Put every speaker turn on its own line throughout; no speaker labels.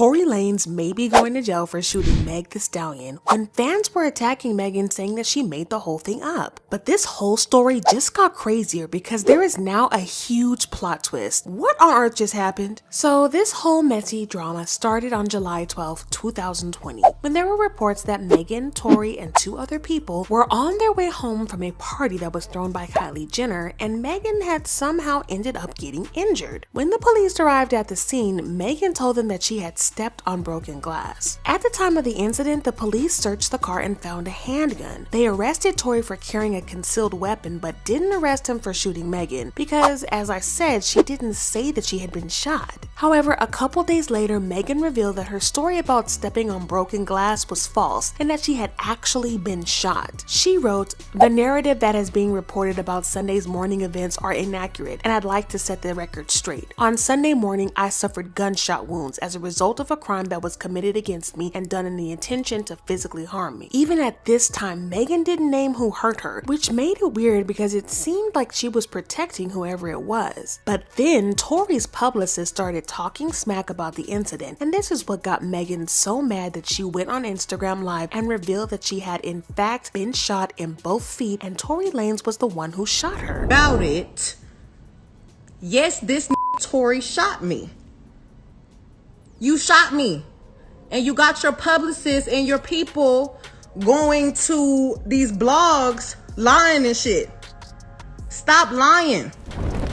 Tory Lanez may be going to jail for shooting Megan Thee Stallion when fans were attacking Megan saying that she made the whole thing up. But this whole story just got crazier because there is now a huge plot twist. What on earth just happened? So this whole messy drama started on July 12, 2020, when there were reports that Megan, Tory, and two other people were on their way home from a party that was thrown by Kylie Jenner, and Megan had somehow ended up getting injured. When the police arrived at the scene, Megan told them that she had stepped on broken glass. At the time of the incident, the police searched the car and found a handgun. They arrested Tory for carrying a concealed weapon but didn't arrest him for shooting Megan because, as I said, she didn't say that she had been shot. However, a couple days later, Megan revealed that her story about stepping on broken glass was false and that she had actually been shot. She wrote, "The narrative that is being reported about Sunday's morning events are inaccurate, and I'd like to set the record straight. On Sunday morning, I suffered gunshot wounds as a result of a crime that was committed against me and done in the intention to physically harm me." Even at this time, Megan didn't name who hurt her, which made it weird because it seemed like she was protecting whoever it was. But then Tory's publicist started talking smack about the incident, and this is what got Megan so mad that she went on Instagram Live and revealed that she had in fact been shot in both feet and Tory Lanez was the one who shot her.
About it, yes, this Tory shot me. You shot me. And you got your publicists and your people going to these blogs lying and shit. Stop lying.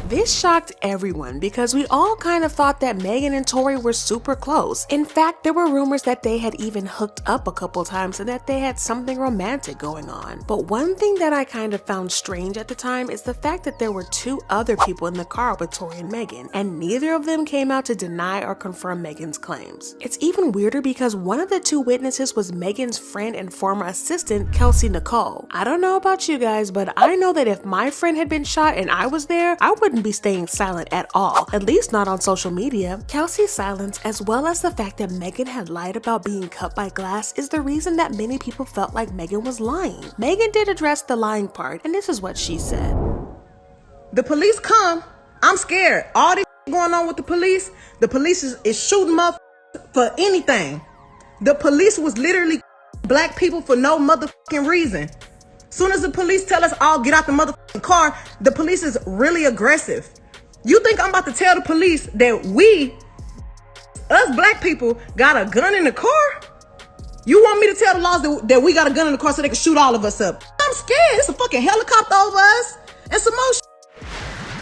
This shocked everyone because we all kind of thought that Megan and Tory were super close. In fact, there were rumors that they had even hooked up a couple times and that they had something romantic going on. But one thing that I kind of found strange at the time is the fact that there were two other people in the car with Tory and Megan, and neither of them came out to deny or confirm Megan's claims. It's even weirder because one of the two witnesses was Megan's friend and former assistant, Kelsey Nicole. I don't know about you guys, but I know that if my friend had been shot and I was there, I wouldn't be staying silent at all, at least not on social media. Kelsey's silence, as well as the fact that Megan had lied about being cut by glass, is the reason that many people felt like Megan was lying. Megan did address the lying part, and this is what she said.
The police come, I'm scared. All this going on with the police is shooting up for anything. The police was literally black people for no motherfucking reason. Soon as the police tell us all get out the motherfucking car, the police is really aggressive. You think I'm about to tell the police that us black people, got a gun in the car? You want me to tell the laws that we got a gun in the car so they can shoot all of us up? I'm scared. It's a fucking helicopter over us and some more shit.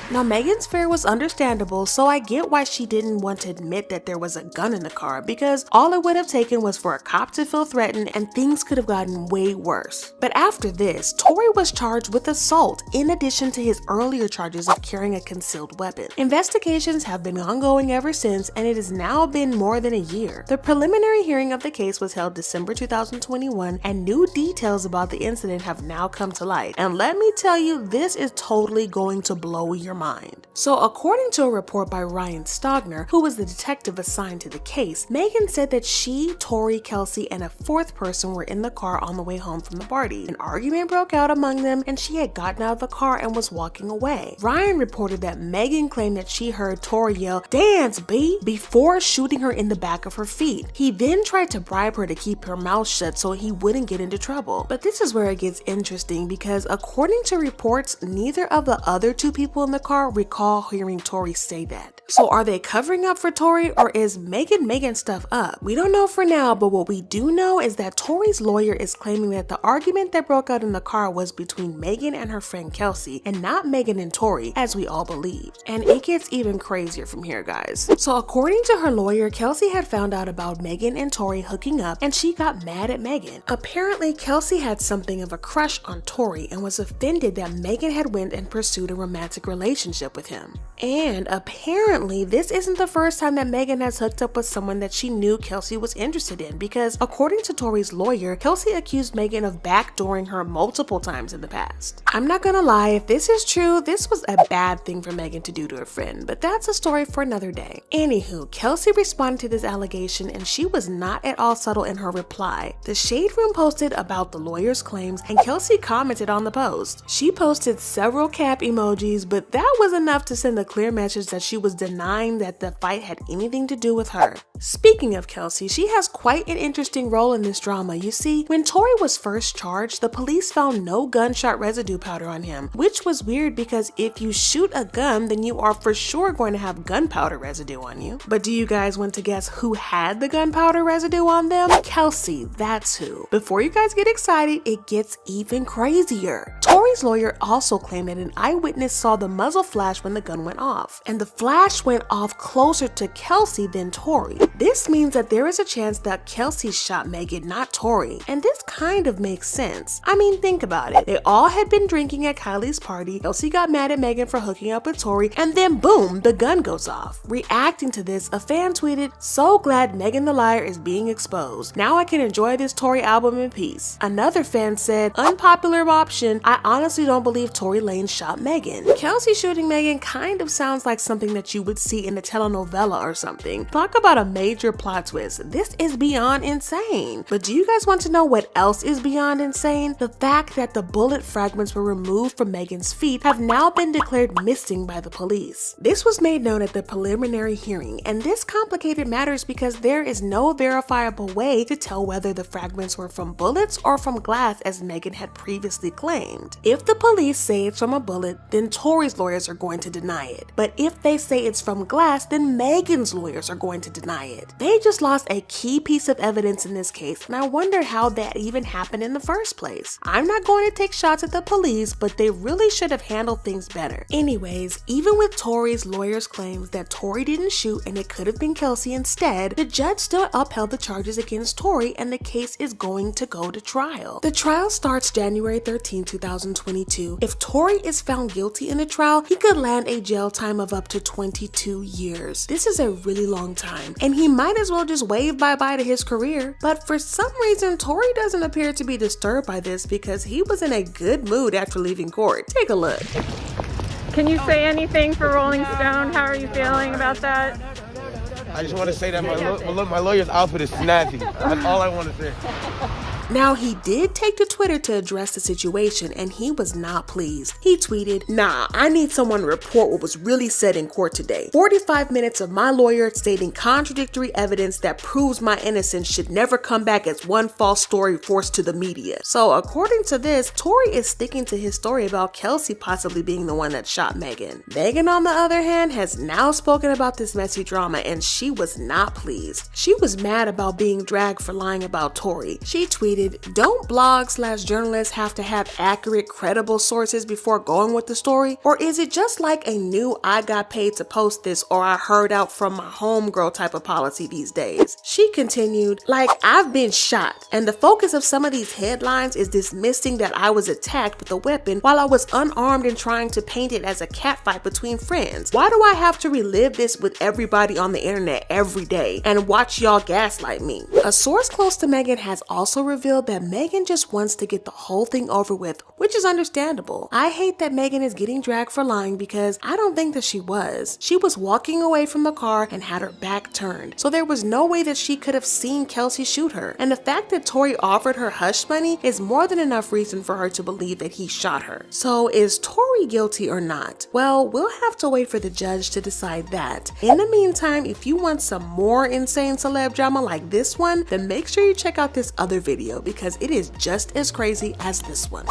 Now, Megan's fear was understandable, so I get why she didn't want to admit that there was a gun in the car, because all it would have taken was for a cop to feel threatened and things could have gotten way worse. But after this, Tory was charged with assault in addition to his earlier charges of carrying a concealed weapon. Investigations have been ongoing ever since, and it has now been more than a year. The preliminary hearing of the case was held December 2021, and new details about the incident have now come to light. And let me tell you, this is totally going to blow your mind. So according to a report by Ryan Stogner, who was the detective assigned to the case, Megan said that she, Tory, Kelsey, and a fourth person were in the car on the way home from the party. An argument broke out among them and she had gotten out of the car and was walking away. Ryan reported that Megan claimed that she heard Tory yell, "Dance, B!" before shooting her in the back of her feet. He then tried to bribe her to keep her mouth shut so he wouldn't get into trouble. But this is where it gets interesting because according to reports, neither of the other two people in the car recall hearing Tory say that. So are they covering up for Tory, or is Megan making stuff up? We don't know for now, but what we do know is that Tory's lawyer is claiming that the argument that broke out in the car was between Megan and her friend Kelsey, and not Megan and Tory, as we all believed. And it gets even crazier from here, guys. So according to her lawyer, Kelsey had found out about Megan and Tory hooking up, and she got mad at Megan. Apparently, Kelsey had something of a crush on Tory and was offended that Megan had went and pursued a romantic relationship with him. And apparently this isn't the first time that Megan has hooked up with someone that she knew Kelsey was interested in, because according to Tory's lawyer, Kelsey accused Megan of backdooring her multiple times in the past. I'm not gonna lie, if this is true, this was a bad thing for Megan to do to her friend, but that's a story for another day. Anywho, Kelsey responded to this allegation and she was not at all subtle in her reply. The Shade Room posted about the lawyer's claims and Kelsey commented on the post. She posted several cap emojis, but that That was enough to send a clear message that she was denying that the fight had anything to do with her. Speaking of Kelsey, she has quite an interesting role in this drama. You see, when Tory was first charged, the police found no gunshot residue powder on him, which was weird because if you shoot a gun, then you are for sure going to have gunpowder residue on you. But do you guys want to guess who had the gunpowder residue on them? Kelsey, that's who. Before you guys get excited, it gets even crazier. Tory's lawyer also claimed that an eyewitness saw the muzzle flash when the gun went off, and the flash went off closer to Kelsey than Tory. This means that there is a chance that Kelsey shot Megan, not Tory, and this kind of makes sense. I mean, think about it. They all had been drinking at Kylie's party, Kelsey got mad at Megan for hooking up with Tory, and then boom, the gun goes off. Reacting to this, a fan tweeted, "So glad Megan the Liar is being exposed. Now I can enjoy this Tory album in peace." Another fan said, "Unpopular option, I honestly don't believe Tory Lanez shot Megan." Kelsey shooting Megan kind of sounds like something that you would see in a telenovela or something. Talk about a major plot twist. This is beyond insane. But do you guys want to know what else is beyond insane? The fact that the bullet fragments were removed from Megan's feet have now been declared missing by the police. This was made known at the preliminary hearing, and this complicated matters because there is no verifiable way to tell whether the fragments were from bullets or from glass as Megan had previously claimed. If the police say it's from a bullet, then Tory's lawyers are going to deny it. But if they say it's from glass, then Megan's lawyers are going to deny it. They just lost a key piece of evidence in this case, and I wonder how that even happened in the first place. I'm not going to take shots at the police, but they really should have handled things better. Anyways, even with Tory's lawyers' claims that Tory didn't shoot and it could have been Kelsey instead, the judge still upheld the charges against Tory and the case is going to go to trial. The trial starts January 13, 2022. If Tory is found guilty in the trial, he could land a jail time of up to 22 years. This is a really long time, and he might as well just wave bye-bye to his career. But for some reason, Tory doesn't appear to be disturbed by this because he was in a good mood after leaving court. Take a look.
Can you say anything for Rolling Stone? How are you feeling about that?
I just want to say that my lawyer's outfit is snazzy. That's all I want to say.
Now, he did take to Twitter to address the situation, and he was not pleased. He tweeted, "Nah, I need someone to report what was really said in court today. 45 minutes of my lawyer stating contradictory evidence that proves my innocence should never come back as one false story forced to the media." So according to this, Tory is sticking to his story about Kelsey possibly being the one that shot Megan. Megan, on the other hand, has now spoken about this messy drama, and she was not pleased. She was mad about being dragged for lying about Tory. She tweeted, "Don't blogs/journalists have to have accurate, credible sources before going with the story? Or is it just like a new I got paid to post this or I heard out from my homegirl type of policy these days?" She continued, "Like, I've been shot, and the focus of some of these headlines is dismissing that I was attacked with a weapon while I was unarmed and trying to paint it as a catfight between friends. Why do I have to relive this with everybody on the internet every day and watch y'all gaslight me?" A source close to Megan has also revealed that Megan just wants to get the whole thing over with, which is understandable. I hate that Megan is getting dragged for lying because I don't think that she was. She was walking away from the car and had her back turned, so there was no way that she could have seen Kelsey shoot her. And the fact that Tory offered her hush money is more than enough reason for her to believe that he shot her. So is Tory guilty or not? Well, we'll have to wait for the judge to decide that. In the meantime, if you want some more insane celeb drama like this one, then make sure you check out this other video because it is just as crazy as this one.